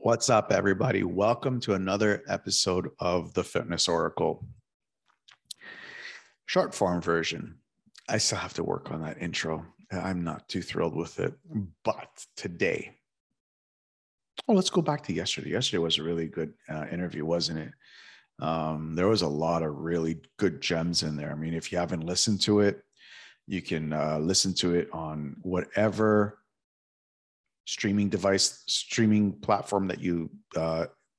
What's up, everybody? Welcome to another episode of the Fitness Oracle. Short form version. I still have to work on that intro. I'm not too thrilled with it. But today, let's go back to yesterday. Yesterday was a really good interview, wasn't it? There was a lot of really good gems in there. I mean, if you haven't listened to it, you can listen to it on whatever streaming platform that you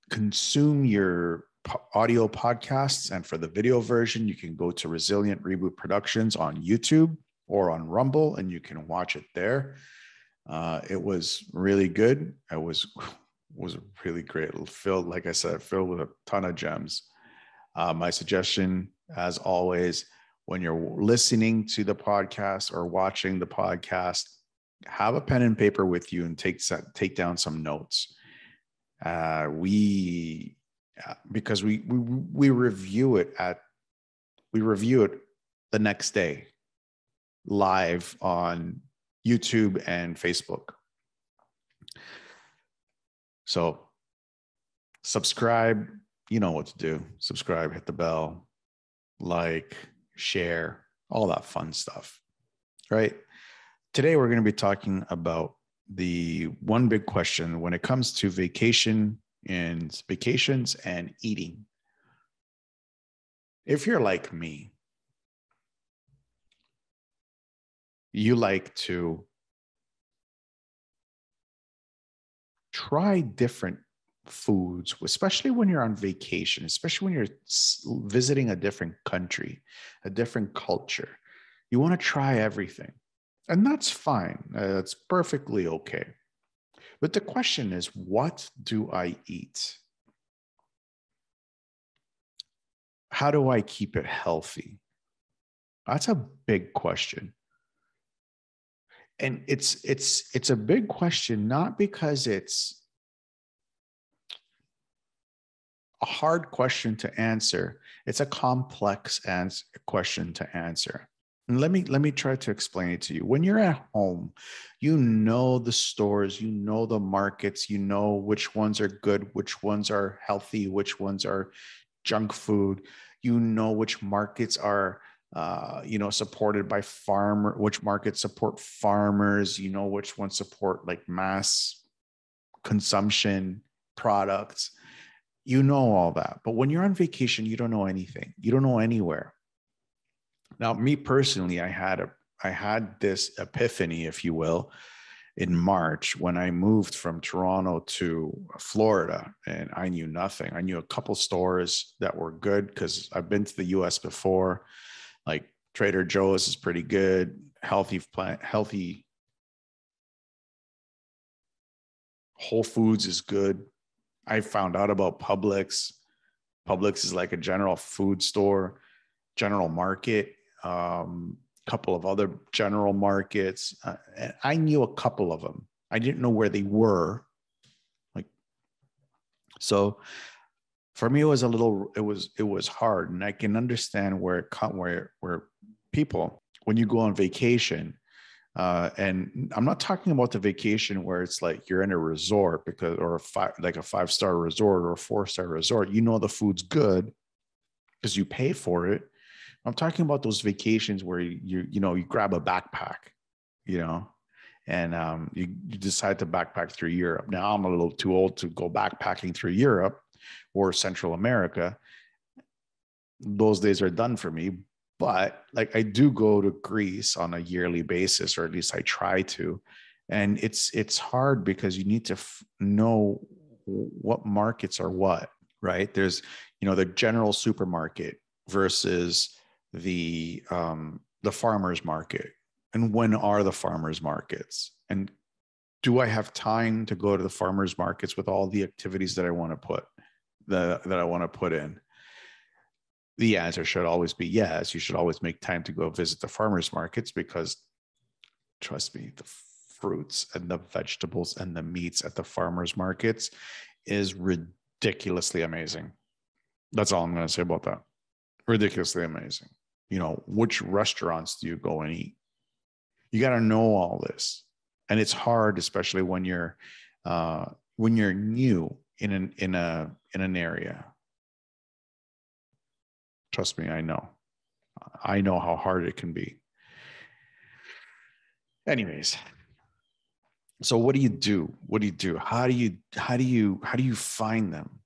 consume your audio podcasts. And for the video version, you can go to Resilient Reboot Productions on YouTube or on Rumble, and you can watch it there. It was really good. It was really great. Filled, like I said, filled with a ton of gems. My suggestion, as always, when you're listening to the podcast or watching the podcast, have a pen and paper with you and take down some notes. Because we review it the next day live on YouTube and Facebook. So subscribe, you know what to do. Subscribe, hit the bell, like, share, all that fun stuff, right? Today, we're going to be talking about the one big question when it comes to vacations and eating. If you're like me, you like to try different foods, especially when you're on vacation, especially when you're visiting a different country, a different culture. You want to try everything. And that's fine. That's perfectly okay. But the question is, what do I eat? How do I keep it healthy? That's a big question. And it's a big question, not because it's a hard question to answer. It's a complex question to answer. And let me try to explain it to you. When you're at home, you know the stores, you know the markets, you know which ones are good, which ones are healthy, which ones are junk food. You know which markets are, supported by which markets support farmers. You know which ones support like mass consumption products. You know all that. But when you're on vacation, you don't know anything. You don't know anywhere. Now, me personally, I had this epiphany, if you will, in March when I moved from Toronto to Florida, and I knew nothing. I knew a couple stores that were good because I've been to the US before. Like Trader Joe's is pretty good. Healthy Whole Foods is good. I found out about Publix. Publix is like a general food store, general market. Couple of other general markets. I knew a couple of them. I didn't know where they were. So for me, it was hard, and I can understand where people, when you go on vacation, and I'm not talking about the vacation where it's like you're in a resort or a 5-star resort or a 4-star resort. You know the food's good because you pay for it. I'm talking about those vacations where you grab a backpack, and you decide to backpack through Europe. Now I'm a little too old to go backpacking through Europe or Central America. Those days are done for me. But like I do go to Greece on a yearly basis, or at least I try to. And it's hard because you need to know what markets are what, right? There's, the general supermarket versus the farmers market. And when are the farmers markets? And do I have time to go to the farmers markets with all the activities that I want to put in? The answer should always be yes. You should always make time to go visit the farmers markets because, trust me, the fruits and the vegetables and the meats at the farmers markets is ridiculously amazing. That's all I'm going to say about that. Ridiculously amazing. Which restaurants do you go and eat? You got to know all this. And it's hard, especially when you're when you're new in an area, trust me, I know how hard it can be. Anyways, so what do you do? How do you find them?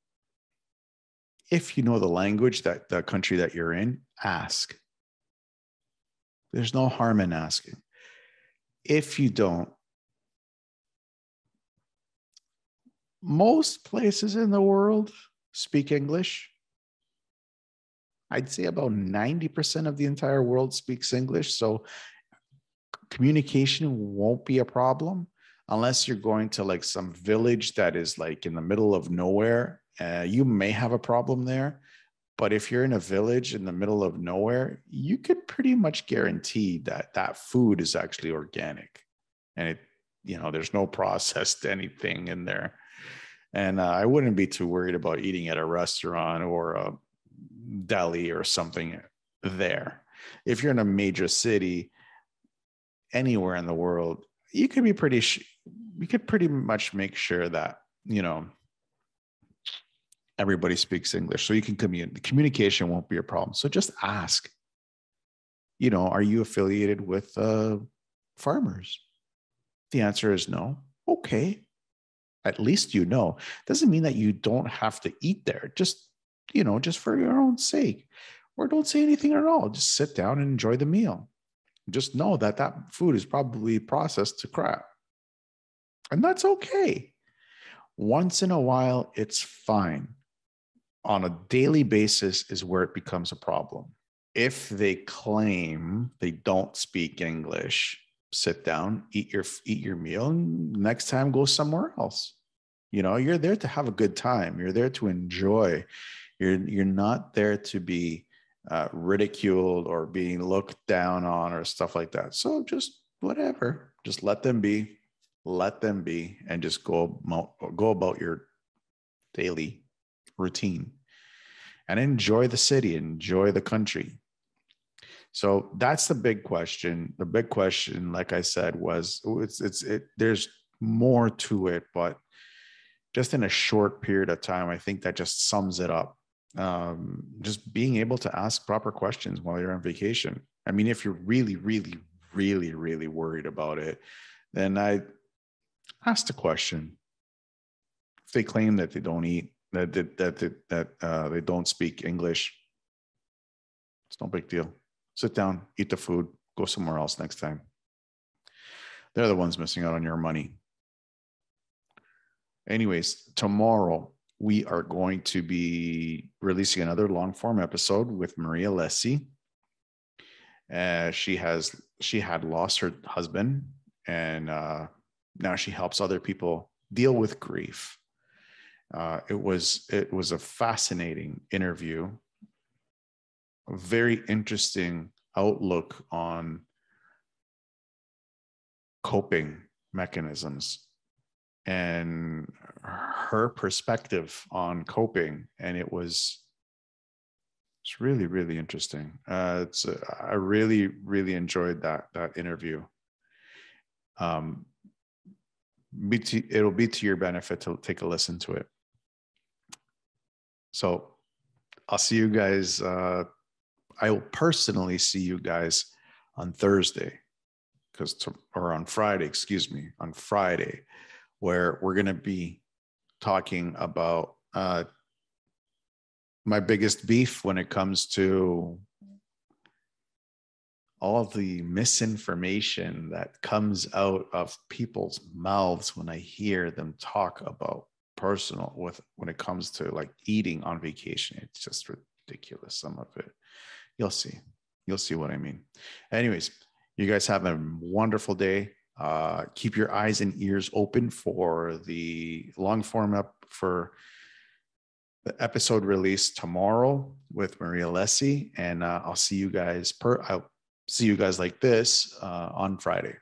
If you know the language that the country that you're in, ask. There's no harm in asking. If you don't, most places in the world speak English. I'd say about 90% of the entire world speaks English. So communication won't be a problem unless you're going to like some village that is like in the middle of nowhere. You may have a problem there. But if you're in a village in the middle of nowhere, you could pretty much guarantee that that food is actually organic, and it, there's no processed anything in there. And I wouldn't be too worried about eating at a restaurant or a deli or something there. If you're in a major city, anywhere in the world, you could be you could pretty much make sure that everybody speaks English, so you can communication won't be a problem. So just ask, are you affiliated with farmers? The answer is no. Okay. At least doesn't mean that you don't have to eat there. Just for your own sake, or don't say anything at all. Just sit down and enjoy the meal. Just know that that food is probably processed to crap, and that's okay. Once in a while, it's fine. On a daily basis is where it becomes a problem. If they claim they don't speak English, sit down, eat your meal, and next time go somewhere else. You're there to have a good time. You're there to enjoy. You're not there to be ridiculed or being looked down on or stuff like that. So just whatever, just let them be, and just go about your daily routine and enjoy the city, enjoy the country. So that's the big question. The big question, like I said, was there's more to it, but just in a short period of time, I think that just sums it up. Just being able to ask proper questions while you're on vacation. I mean, if you're really, really, really, really worried about it, then I ask the question. If they claim that they don't eat, that they don't speak English, it's no big deal. Sit down, eat the food, go somewhere else next time. They're the ones missing out on your money. Anyways, tomorrow we are going to be releasing another long form episode with Maria Lessi. She had lost her husband, and now she helps other people deal with grief. It was a fascinating interview, a very interesting outlook on coping mechanisms and her perspective on coping. And it's really, really interesting. I really, really enjoyed that interview. It'll be to your benefit to take a listen to it. So I'll see you guys. I will personally see you guys on Thursday, on Friday, on Friday, where we're going to be talking about my biggest beef when it comes to all of the misinformation that comes out of people's mouths when I hear them talk about when it comes to like eating on vacation. It's just ridiculous, some of it. You'll see what I mean. Anyways, you guys have a wonderful day. Keep your eyes and ears open for the long form up for the episode release tomorrow with Maria Lessi, and I'll see you guys like this on Friday.